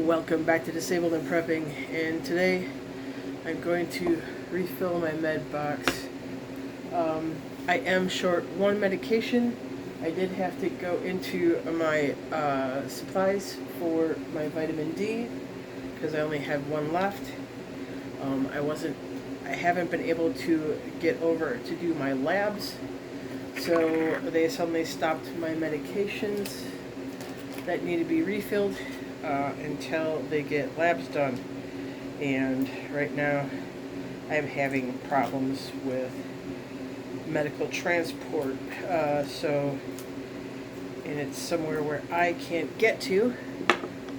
Welcome back to Disabled and Prepping, and today I'm going to refill my med box. I am short one medication. I did have to go into my supplies for my vitamin D because I only had one left. I haven't been able to get over to do my labs, so they suddenly stopped my medications that need to be refilled until they get labs done. And right now I'm having problems with medical transport, and it's somewhere where I can't get to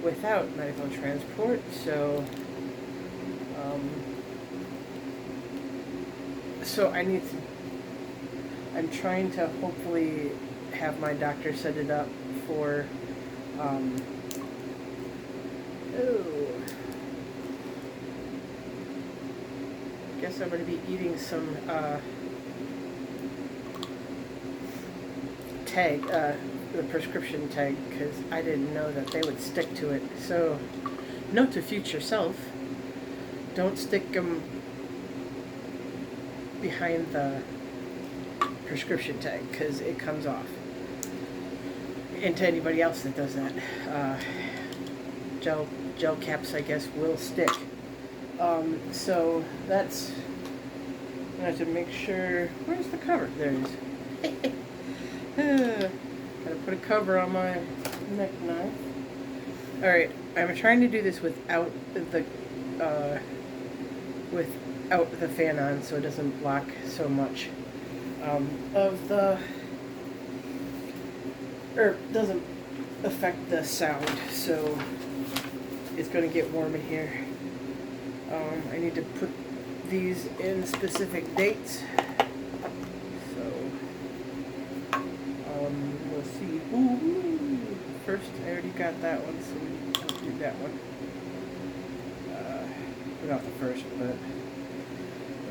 without medical transport, so I'm trying to hopefully have my doctor set it up for I guess I'm going to be eating some the prescription tag, because I didn't know that they would stick to it. So, note to future self, don't stick them behind the prescription tag, because it comes off. And to anybody else that does that, gel caps, I guess, will stick. So that's, I have to make sure, where's the cover? There it is. Gotta put a cover on my neck knife. Alright, I'm trying to do this without the fan on, so it doesn't block so much doesn't affect the sound, so it's going to get warm in here. I need to put these in specific dates, so we'll see. Ooh, first, I already got that one, so we'll do that one. Not the first, but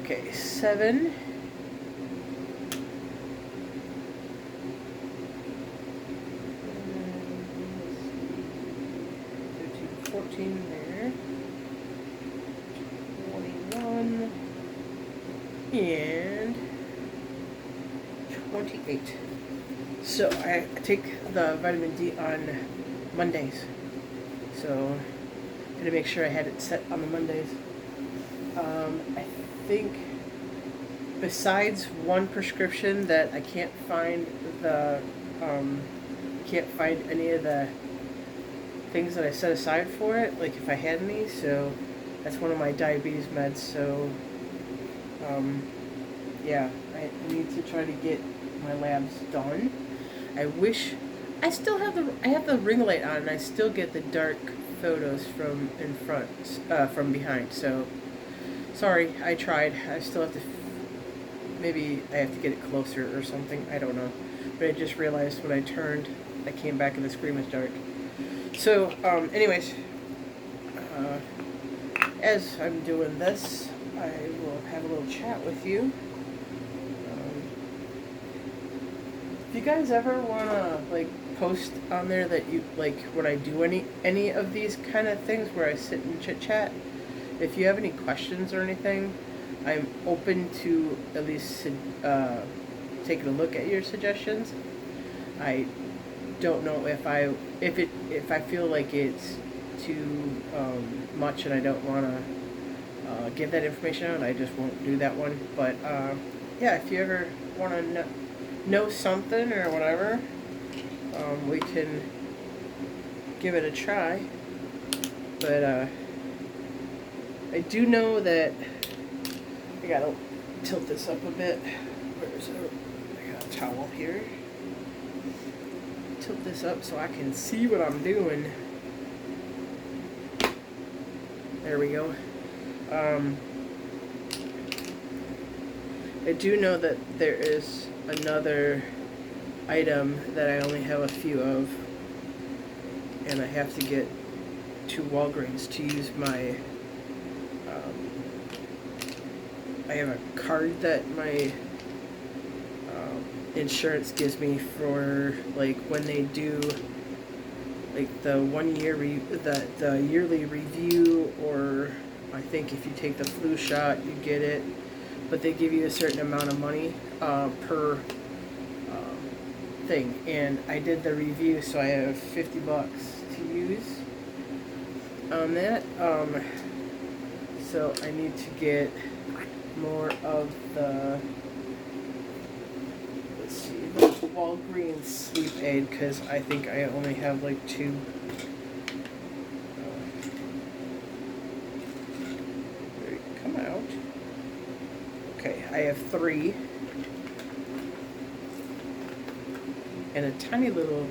okay, 7. 14 there, 21, and 28. So I take the vitamin D on Mondays, so I'm going to make sure I had it set on the Mondays. I think besides one prescription that I can't find any of the things that I set aside for it, like if I had any, so that's one of my diabetes meds, so yeah, I need to try to get my labs done. I wish I still have the ring light on, and I still get the dark photos from in front, from behind, so sorry, I tried. I still have to, maybe I have to get it closer or something, I don't know, but I just realized when I turned, I came back and the screen was dark. So, anyways, as I'm doing this, I will have a little chat with you. If you guys ever want to, like, post on there that you, like, when I do any of these kind of things where I sit and chit-chat, if you have any questions or anything, I'm open to at least taking a look at your suggestions. I don't know if I feel like it's too much and I don't want to give that information out, I just won't do that one. But yeah, if you ever want to know something or whatever, we can give it a try. But I do know that I gotta tilt this up a bit. I got a towel here. Tilt this up so I can see what I'm doing. There we go. I do know that there is another item that I only have a few of, and I have to get to Walgreens to use my I have a card that my insurance gives me for, like, when they do like the 1 year the yearly review, or I think if you take the flu shot you get it, but they give you a certain amount of money per thing. And I did the review, so I have $50 to use on that. So I need to get more of the, let's see, the Walgreens sleep aid, because I think I only have like 2. Come out. Okay, I have 3. And a tiny little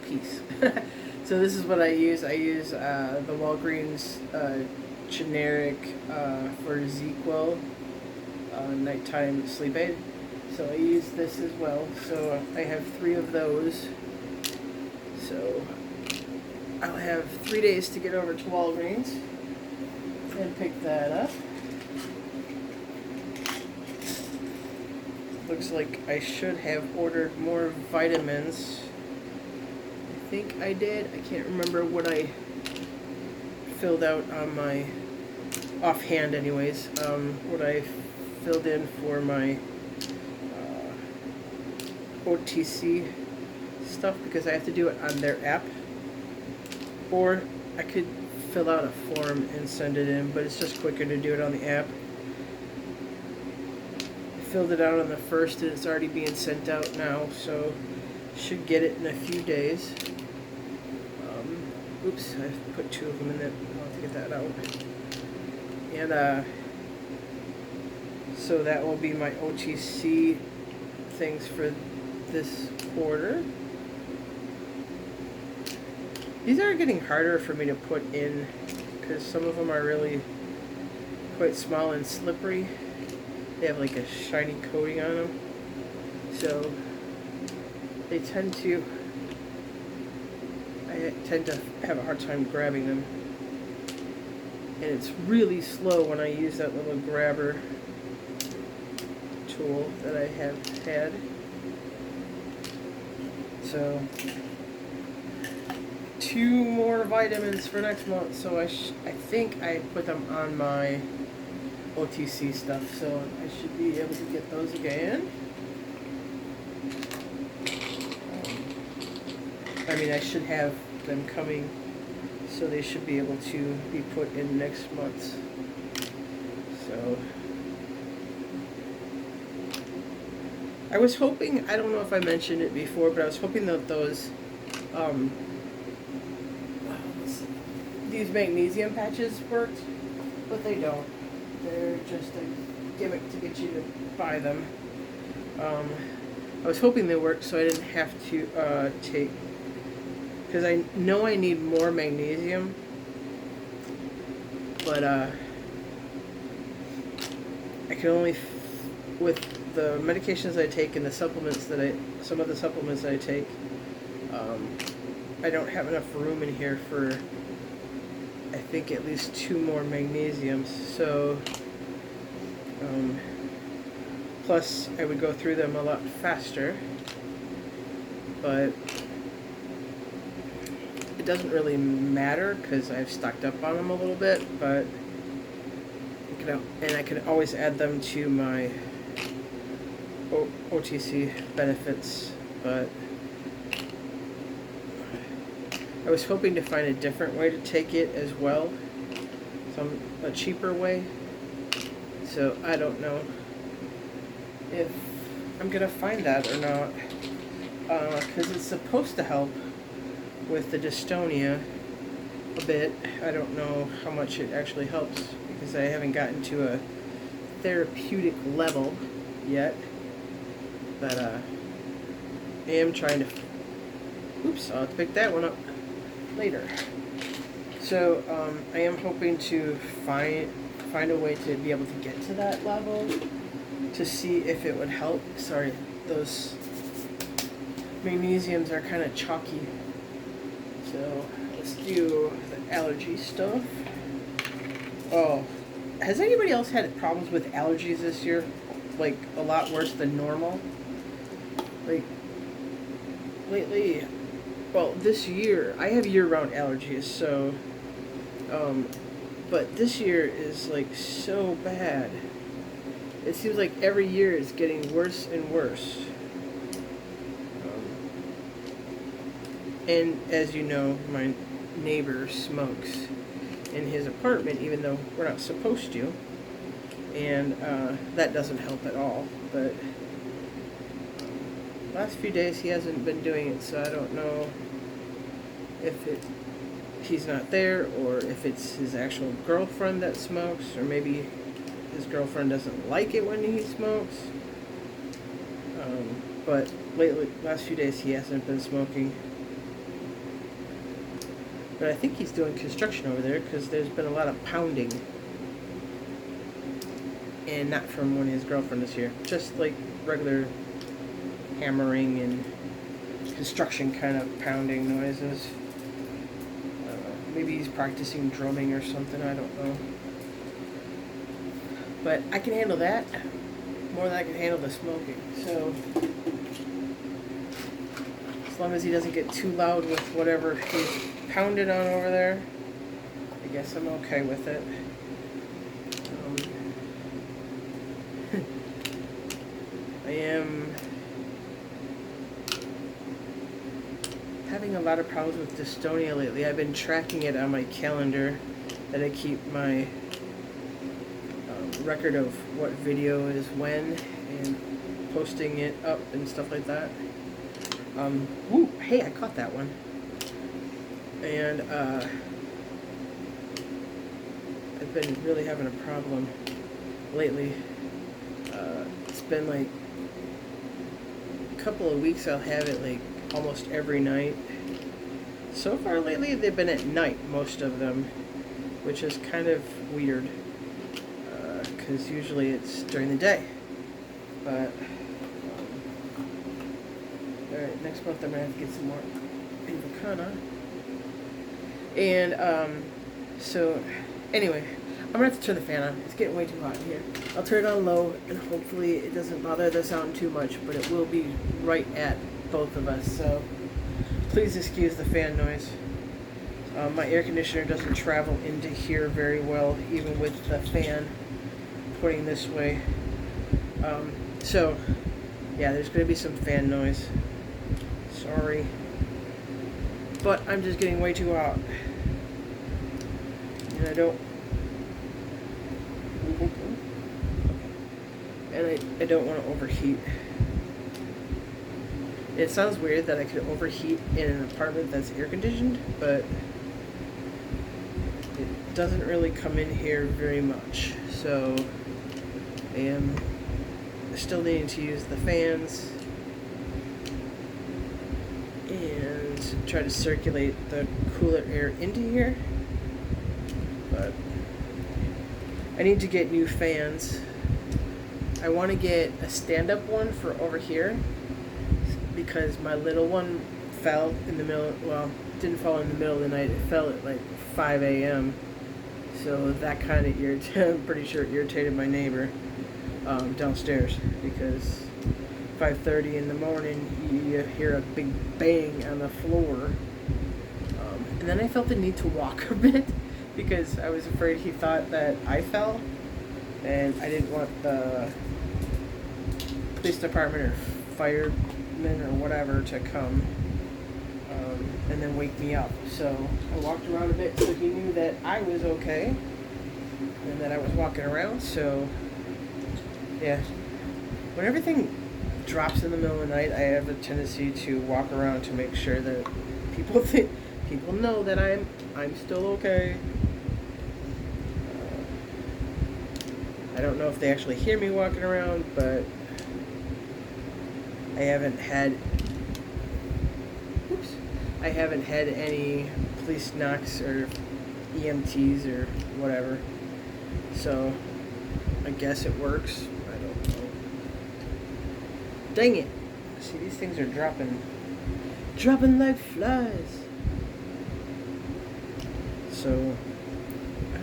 piece. So this is what I use. I use the Walgreens generic for ZQL nighttime sleep aid. So I use this as well. So I have 3 of those. So I'll have 3 days to get over to Walgreens and pick that up. Looks like I should have ordered more vitamins. I think I did. I can't remember what I filled out on my offhand anyways. What I filled in for my OTC stuff, because I have to do it on their app. Or I could fill out a form and send it in, but it's just quicker to do it on the app. Filled it out on the 1st and it's already being sent out now, so should get it in a few days. Oops, I put 2 of them in there. I'll have to get that out. And so that will be my OTC things for this quarter. These are getting harder for me to put in because some of them are really quite small and slippery. They have like a shiny coating on them, so I tend to have a hard time grabbing them, and it's really slow when I use that little grabber tool that I have had. So 2 more vitamins for next month, so I think I put them on my OTC stuff, so I should be able to get those again. I mean, I should have them coming, so they should be able to be put in next month. So I was hoping, I don't know if I mentioned it before, but I was hoping that those these magnesium patches worked, but they don't. They're just a gimmick to get you to buy them. I was hoping they worked so I didn't have to take, because I know I need more magnesium, but I can only, with the medications I take and the supplements that some of the supplements I take, I don't have enough room in here for, I think, at least 2 more magnesiums. So plus I would go through them a lot faster, but it doesn't really matter because I've stocked up on them a little bit. But I can always add them to my OTC benefits. But I was hoping to find a different way to take it as well, a cheaper way. So I don't know if I'm gonna find that or not, because it's supposed to help with the dystonia a bit. I don't know how much it actually helps because I haven't gotten to a therapeutic level yet, but I am trying to. Oops, I'll have to pick that one up later. So I am hoping to find a way to be able to get to that level to see if it would help. Sorry, those magnesiums are kind of chalky. So let's do the allergy stuff. Oh, has anybody else had problems with allergies this year? Like a lot worse than normal? Like lately, well, this year, I have year-round allergies, so, but this year is like so bad. It seems like every year it's getting worse and worse. And as you know, my neighbor smokes in his apartment, even though we're not supposed to, and that doesn't help at all. But last few days he hasn't been doing it, so I don't know if he's not there, or if it's his actual girlfriend that smokes, or maybe his girlfriend doesn't like it when he smokes. But lately, last few days, he hasn't been smoking. But I think he's doing construction over there, because there's been a lot of pounding. And not from when his girlfriend is here. Just like regular hammering and construction kind of pounding noises. Maybe he's practicing drumming or something, I don't know. But I can handle that more than I can handle the smoking. So, as long as he doesn't get too loud with whatever he's pounded on over there, I guess I'm okay with it. I am having a lot of problems with dystonia lately. I've been tracking it on my calendar that I keep my record of what video is when and posting it up and stuff like that. Woo, hey, I caught that one. And I've been really having a problem lately. It's been like a couple of weeks I'll have it like almost every night. So far lately they've been at night, most of them, which is kind of weird, because usually it's during the day. But alright, next month I'm gonna have to get some more Invocana. And so anyway, I'm gonna have to turn the fan on. It's getting way too hot in here. I'll turn it on low, and hopefully it doesn't bother the sound too much, but it will be right at both of us, so please excuse the fan noise. My air conditioner doesn't travel into here very well, even with the fan pointing this way. So, yeah, there's going to be some fan noise. Sorry. But I'm just getting way too hot. And I don't... And I don't want to overheat. It sounds weird that I could overheat in an apartment that's air conditioned, but it doesn't really come in here very much. So I am still needing to use the fans and try to circulate the cooler air into here. But I need to get new fans. I want to get a stand-up one for over here, because my little one fell in the middle, well, didn't fall in the middle of the night, it fell at like 5 a.m. So that kind of I'm pretty sure it irritated my neighbor downstairs, because 5:30 in the morning you hear a big bang on the floor. And then I felt the need to walk a bit, because I was afraid he thought that I fell, and I didn't want the police department or firemen or whatever to come and then wake me up. So I walked around a bit so he knew that I was okay and that I was walking around. So yeah, when everything drops in the middle of the night, I have a tendency to walk around to make sure that people know that I'm still okay. I don't know if they actually hear me walking around, but I haven't had any police knocks or EMTs or whatever. So I guess it works. I don't know. Dang it. See, these things are dropping like flies. So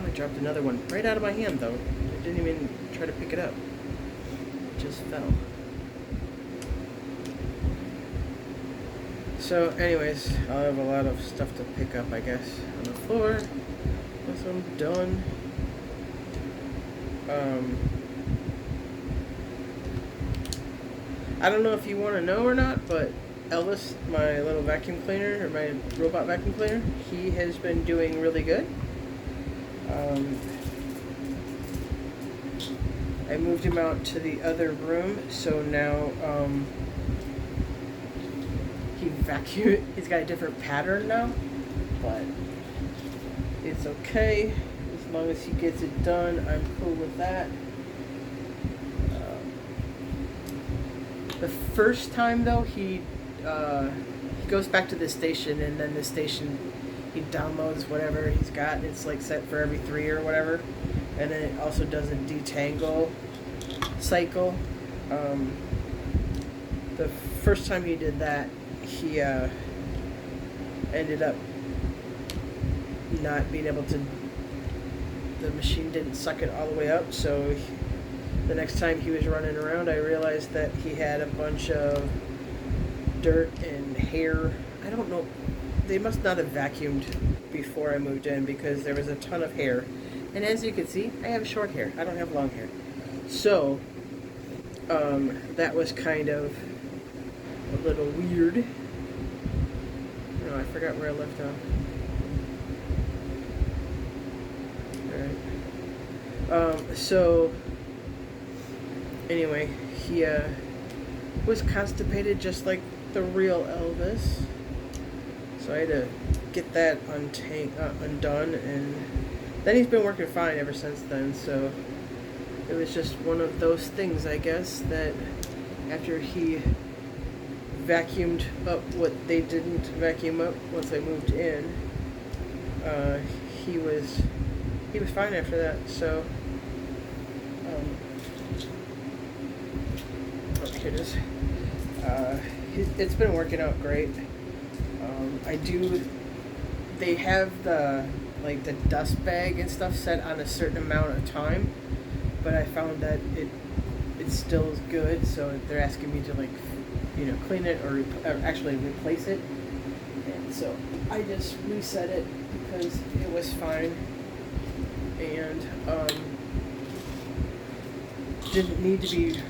I dropped another one right out of my hand, though. I didn't even try to pick it up. It just fell. So, anyways, I'll have a lot of stuff to pick up, I guess, on the floor once I'm done. I don't know if you want to know or not, but Elvis, my little vacuum cleaner, or my robot vacuum cleaner, he has been doing really good. I moved him out to the other room, so now he's got a different pattern now, but it's okay as long as he gets it done. I'm cool with that. The first time though, he goes back to the station, and then the station he downloads whatever he's got. It's like set for every 3 or whatever, and then it also does a detangle cycle. The first time he did that, he ended up not being able to. The machine didn't suck it all the way up, so the next time he was running around, I realized that he had a bunch of dirt and hair. I don't know. They must not have vacuumed before I moved in, because there was a ton of hair. And as you can see, I have short hair. I don't have long hair. So, that was kind of a little weird. Oh, I forgot where I left off. Alright. So, anyway, he was constipated just like the real Elvis. So I had to get that undone, and then he's been working fine ever since then. So it was just one of those things, I guess, that after he vacuumed up what they didn't vacuum up once I moved in, he was fine after that. So here it is. It's been working out great. They have the dust bag and stuff set on a certain amount of time, but I found that it still is good, so they're asking me to clean it or actually replace it. And so I just reset it because it was fine, and didn't need to be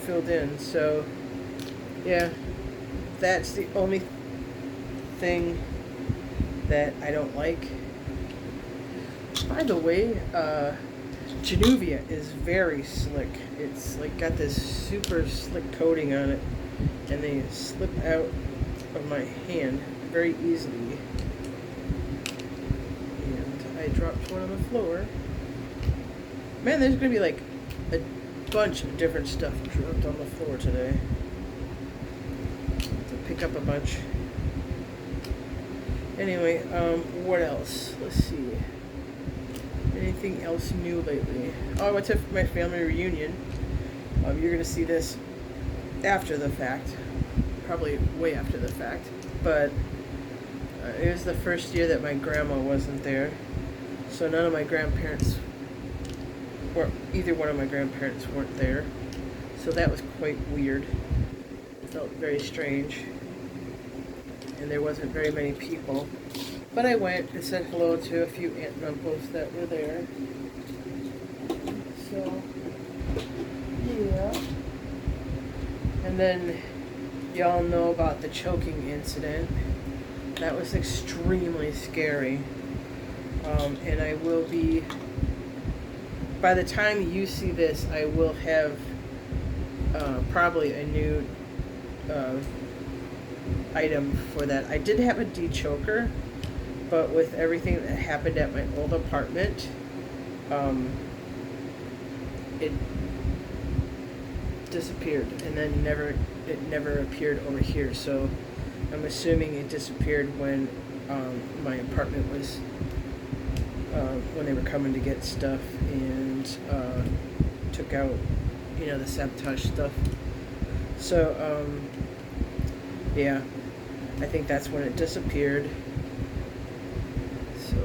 filled in. So yeah, that's the only thing that I don't like. By the way, Januvia is very slick. It's got this super slick coating on it, and they slip out of my hand very easily. And I dropped one on the floor. Man, there's gonna be a bunch of different stuff dropped on the floor today. To pick up a bunch. Anyway, what else? Let's see. Anything else new lately? Oh, I went to my family reunion. You're gonna see this after the fact, probably way after the fact. But it was the first year that my grandma wasn't there, so none of my grandparents, or either one of my grandparents, weren't there. So that was quite weird. It felt very strange. And there wasn't very many people. But I went and said hello to a few aunt and uncles that were there. So, yeah. And then y'all know about the choking incident. That was extremely scary. And I will be, by the time you see this, I will have probably a new item for that. I did have a dechoker, but with everything that happened at my old apartment, it disappeared, and then it never appeared over here. So I'm assuming it disappeared when my apartment was when they were coming to get stuff and took out the sabotage stuff. So yeah, I think that's when it disappeared. So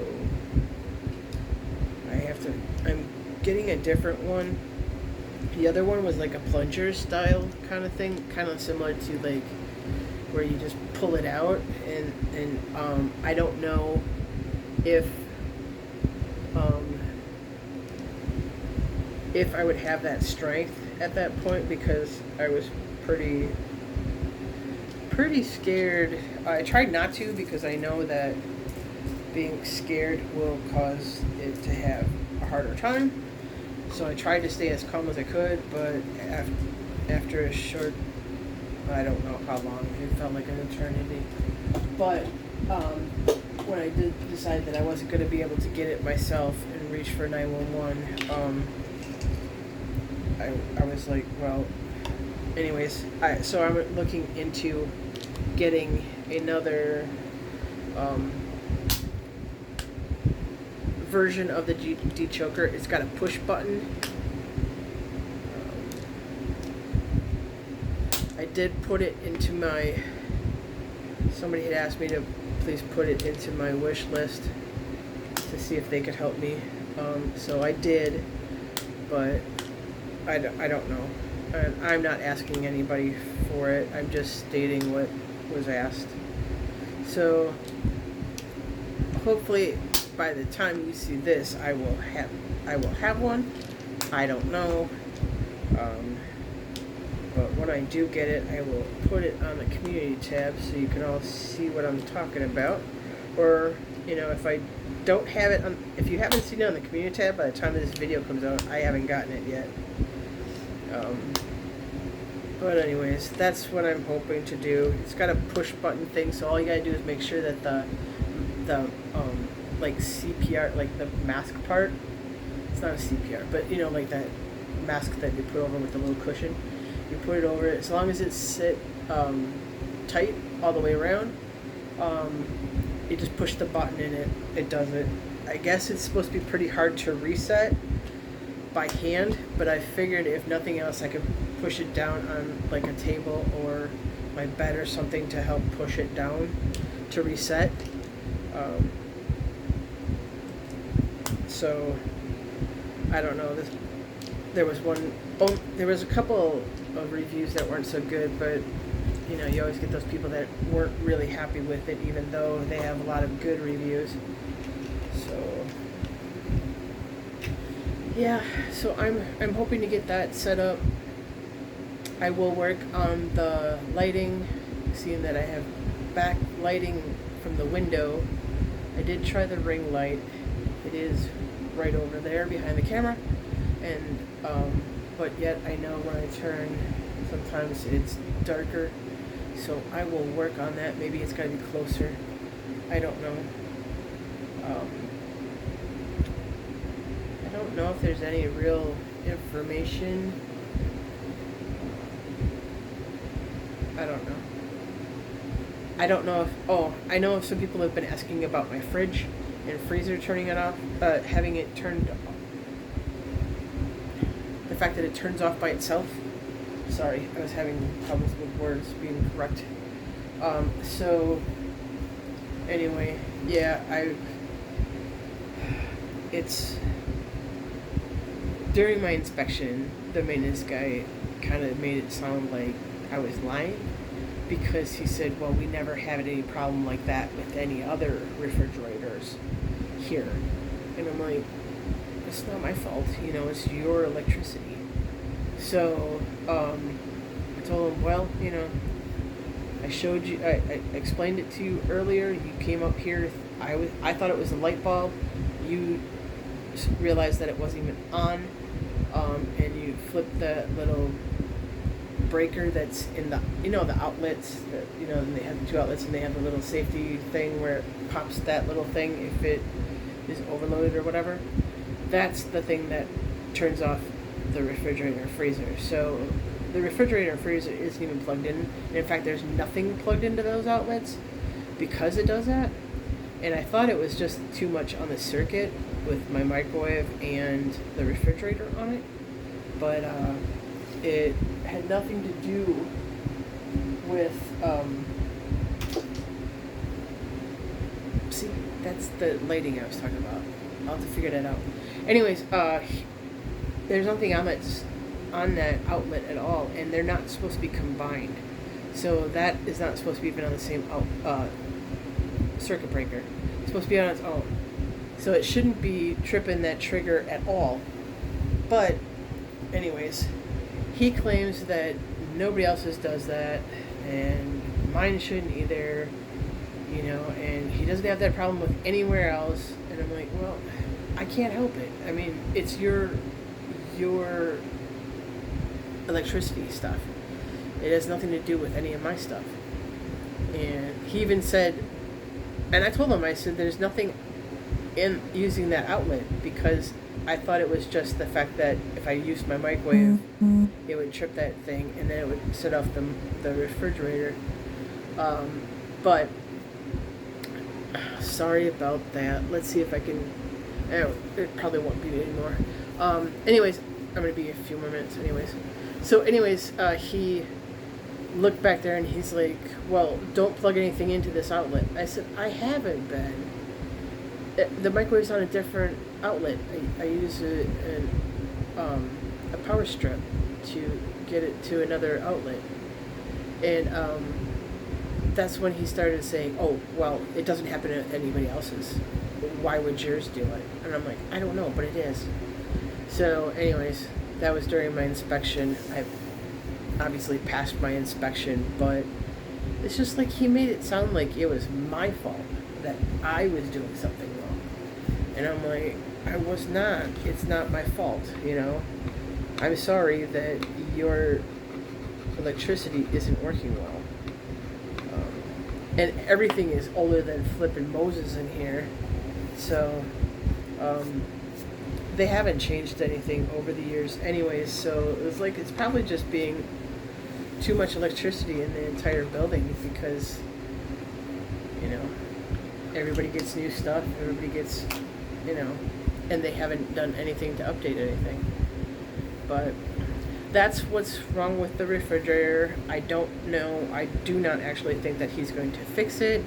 I'm getting a different one. The other one was like a plunger style kind of thing, kind of similar to where you just pull it out, and I don't know if I would have that strength at that point, because I was pretty scared. I tried not to, because I know that being scared will cause it to have a harder time. So I tried to stay as calm as I could, but after a short, I don't know how long, it felt like an eternity. But when I did decide that I wasn't going to be able to get it myself and reach for 911, I was like, well, anyways, so I'm looking into getting another version of the de-choker. It's got a push button. I did put it into my, somebody had asked me to please put it into my wish list to see if they could help me. So I did, but I don't know. And I'm not asking anybody for it. I'm just stating what was asked. So hopefully by the time you see this, I will have one. I don't know. But when I do get it, I will put it on the community tab so you can all see what I'm talking about. Or, if I don't have it on, if you haven't seen it on the community tab by the time this video comes out, I haven't gotten it yet. But anyways, that's what I'm hoping to do. It's got a push button thing, so all you gotta do is make sure that the like CPR, like the mask part, it's not a CPR, but like that mask that you put over with the little cushion, you put it over it, as long as it's sit tight all the way around, you just push the button and it does it. I guess it's supposed to be pretty hard to reset by hand, but I figured if nothing else I could push it down on like a table or my bed or something to help push it down to reset. So I don't know. There was a couple of reviews that weren't so good, but you always get those people that weren't really happy with it, even though they have a lot of good reviews. So yeah, so I'm hoping to get that set up. I will work on the lighting, seeing that I have back lighting from the window. I did try the ring light. It is right over there behind the camera, and but yet I know when I turn, sometimes it's darker. So I will work on that. Maybe it's got to be closer. I don't know. I don't know if there's any real information. I don't know. I don't know if, I know some people have been asking about my fridge and freezer turning it off, having it turned off. The fact that it turns off by itself. Sorry, I was having problems with words being correct. So, anyway, yeah, it's, during my inspection, the maintenance guy kind of made it sound like I was lying, because he said, well, we never had any problem like that with any other refrigerators here. And I'm like, it's not my fault, it's your electricity. So, I told him, well, I showed you, I explained it to you earlier. You came up here, I thought it was a light bulb. You realized that it wasn't even on, and you flipped the little breaker that's in the, the outlets, that, and they have the two outlets, and they have the little safety thing where it pops that little thing if it is overloaded or whatever. That's the thing that turns off the refrigerator or freezer. So the refrigerator or freezer isn't even plugged in. And in fact, there's nothing plugged into those outlets because it does that. And I thought it was just too much on the circuit with my microwave and the refrigerator on it. But it had nothing to do with, see, that's the lighting I was talking about. I'll have to figure that out. Anyways, there's nothing on that outlet at all, and they're not supposed to be combined. So that is not supposed to be even on the same circuit breaker. It's supposed to be on its own. So it shouldn't be tripping that trigger at all. But, anyways, he claims that nobody else's does that, and mine shouldn't either, and he doesn't have that problem with anywhere else. And I'm like, well, I can't help it. I mean, it's your electricity stuff. It has nothing to do with any of my stuff. And he even said, and I told him, I said, there's nothing in using that outlet, because I thought it was just the fact that if I used my microwave, it would trip that thing, and then it would set off the refrigerator. But sorry about that. Let's see if I can. It probably won't be anymore. Anyways, I'm gonna be a few more minutes. Anyways, he looked back there and he's like, "Well, don't plug anything into this outlet." I said, "I haven't been. The microwave's on a different outlet. I use a power strip to get it to another outlet." And that's when he started saying, "Oh, well, it doesn't happen to anybody else's. Why would yours do it?" And I'm like, "I don't know, but it is." So anyways, that was during my inspection. I obviously passed my inspection, but it's just like he made it sound like it was my fault, that I was doing something wrong. And I'm like, I was not. It's not my fault, I'm sorry that your electricity isn't working well. And everything is older than flippin' Moses in here. So, they haven't changed anything over the years anyways. So it was like, it's probably just being too much electricity in the entire building, because, everybody gets new stuff, everybody gets, and they haven't done anything to update anything. But that's what's wrong with the refrigerator. I don't know. I do not actually think that he's going to fix it.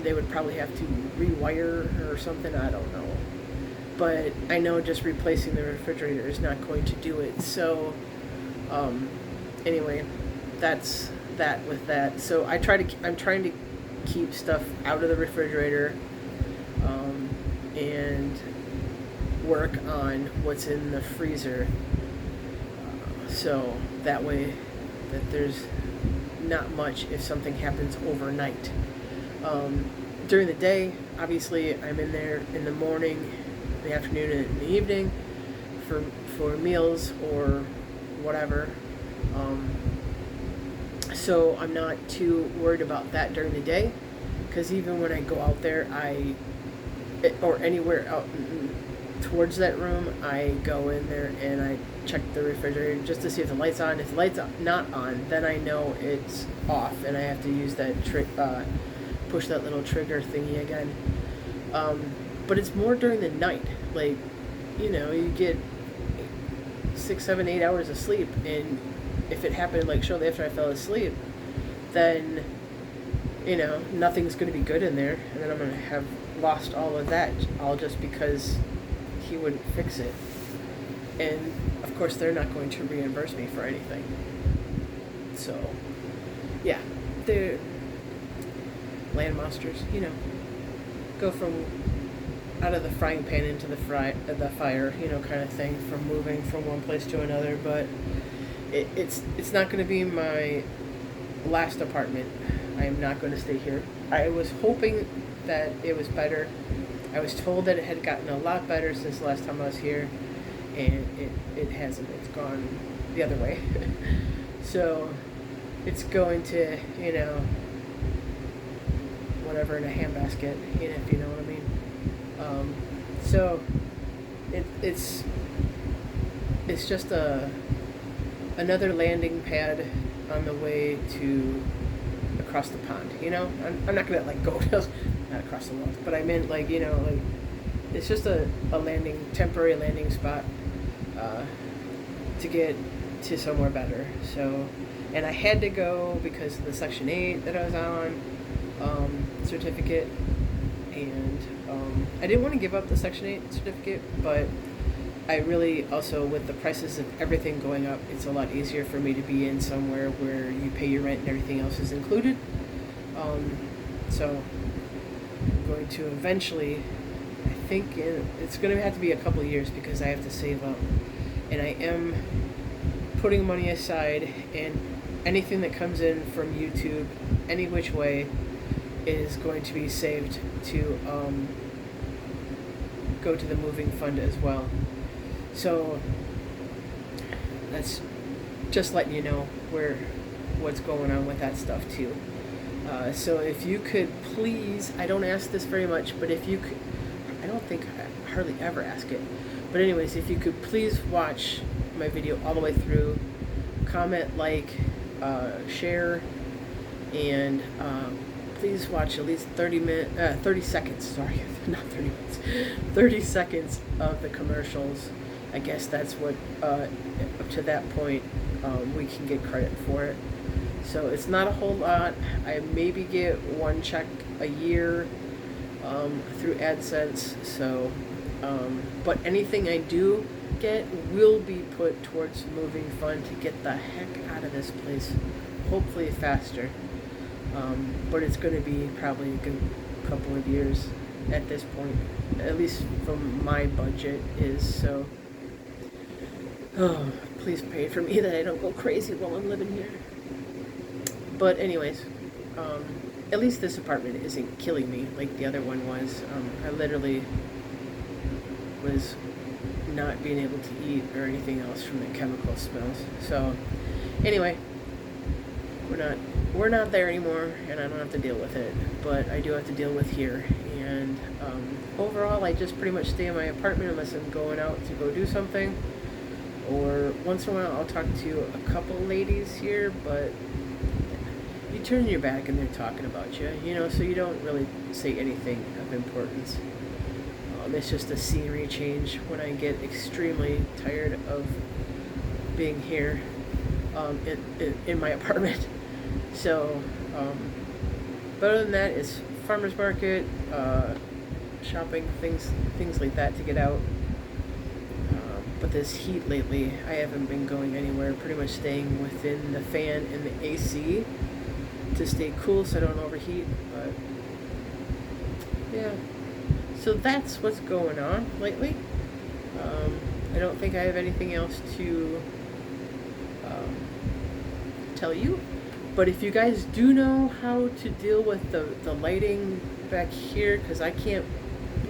They would probably have to rewire or something. I don't know. But I know just replacing the refrigerator is not going to do it. So, anyway, that's that with that. So I'm trying to keep stuff out of the refrigerator, and work on what's in the freezer. So that way that there's not much if something happens overnight. During the day, obviously, I'm in there in the morning, the afternoon, and in the evening for meals or whatever. So I'm not too worried about that during the day, because even when I go out there, or anywhere out towards that room, I go in there and I check the refrigerator just to see if the light's on. If the light's not on, then I know it's off, and I have to use that push that little trigger thingy again. But it's more during the night. Like, you get 6, 7, 8 hours of sleep, and if it happened like shortly after I fell asleep, then nothing's going to be good in there, and then I'm going to have lost all of that, all just because he wouldn't fix it. And of course, they're not going to reimburse me for anything. So, yeah, they're land monsters. Go from out of the frying pan into the fire, kind of thing, from moving from one place to another. But it's not going to be my last apartment. I am not going to stay here. I was hoping that it was better. I was told that it had gotten a lot better since the last time I was here, and it hasn't. It's gone the other way. So it's going to, whatever, in a handbasket, if you know what I mean. So it's just another landing pad on the way to across the pond. I'm not gonna go not across the world, but I meant it's just a temporary landing spot to get to somewhere better. So, and I had to go because of the Section 8 that I was on certificate, and I didn't want to give up the Section 8 certificate, but I really also, with the prices of everything going up, it's a lot easier for me to be in somewhere where you pay your rent and everything else is included. So I'm going to eventually, I think it's going to have to be a couple of years because I have to save up. And I am putting money aside, and anything that comes in from YouTube, any which way, is going to be saved to go to the moving fund as well. So that's just letting you know what's going on with that stuff too. So if you could please, I don't ask this very much, but if you could, I don't think I hardly ever ask it, but anyways, if you could please watch my video all the way through, comment, like, share, and please watch at least 30 seconds, sorry, not 30 minutes, 30 seconds of the commercials. I guess that's what, up to that point, we can get credit for it. So it's not a whole lot. I maybe get one check a year through AdSense. So, but anything I do get will be put towards moving fund to get the heck out of this place, hopefully faster. But it's going to be probably a good couple of years at this point, at least from my budget is. So, oh, please pray for me that I don't go crazy while I'm living here. But anyways, at least this apartment isn't killing me like the other one was. I literally was not being able to eat or anything else from the chemical smells. So anyway, we're not there anymore, and I don't have to deal with it, but I do have to deal with here. And overall, I just pretty much stay in my apartment unless I'm going out to go do something, or once in a while I'll talk to a couple ladies here, but you turn your back and they're talking about you, so you don't really say anything of importance. It's just a scenery change when I get extremely tired of being here in my apartment. So, but other than that, it's farmer's market, shopping, things like that to get out. But this heat lately, I haven't been going anywhere, pretty much staying within the fan and the AC to stay cool so I don't overheat. But yeah, so that's what's going on lately. I don't think I have anything else to tell you, but if you guys do know how to deal with the lighting back here, because I can't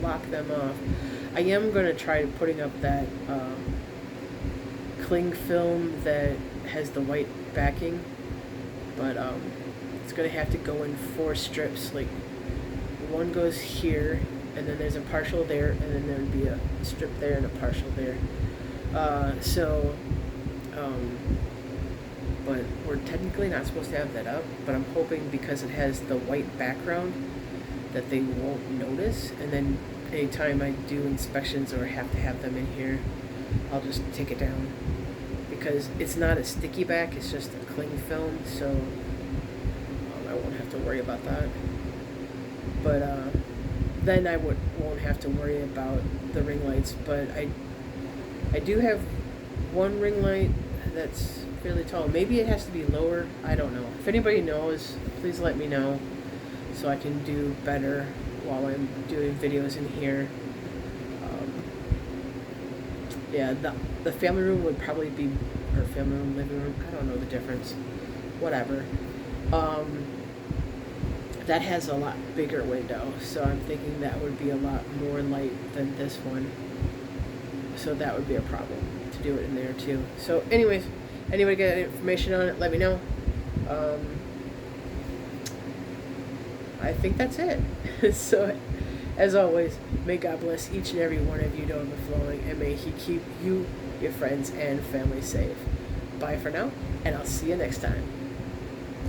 block them off, I am going to try putting up that cling film that has the white backing, but it's going to have to go in 4 strips. Like, one goes here, and then there's a partial there, and then there would be a strip there and a partial there. But we're technically not supposed to have that up, but I'm hoping because it has the white background that they won't notice, and then anytime I do inspections or have to have them in here, I'll just take it down, because it's not a sticky back, it's just a cling film, so I won't have to worry about that. But then I won't have to worry about the ring lights. But I do have one ring light that's fairly tall. Maybe it has to be lower. I don't know. If anybody knows, please let me know so I can do better while I'm doing videos in here. Yeah, the family room would probably be, or family room, living room, I don't know the difference. Whatever. That has a lot bigger window, so I'm thinking that would be a lot more light than this one. So that would be a problem to do it in there too. So anyways, anybody got information on it, let me know. I think that's it. So as always, may God bless each and every one of you to overflowing, and may He keep you, your friends, and family safe. Bye for now, and I'll see you next time.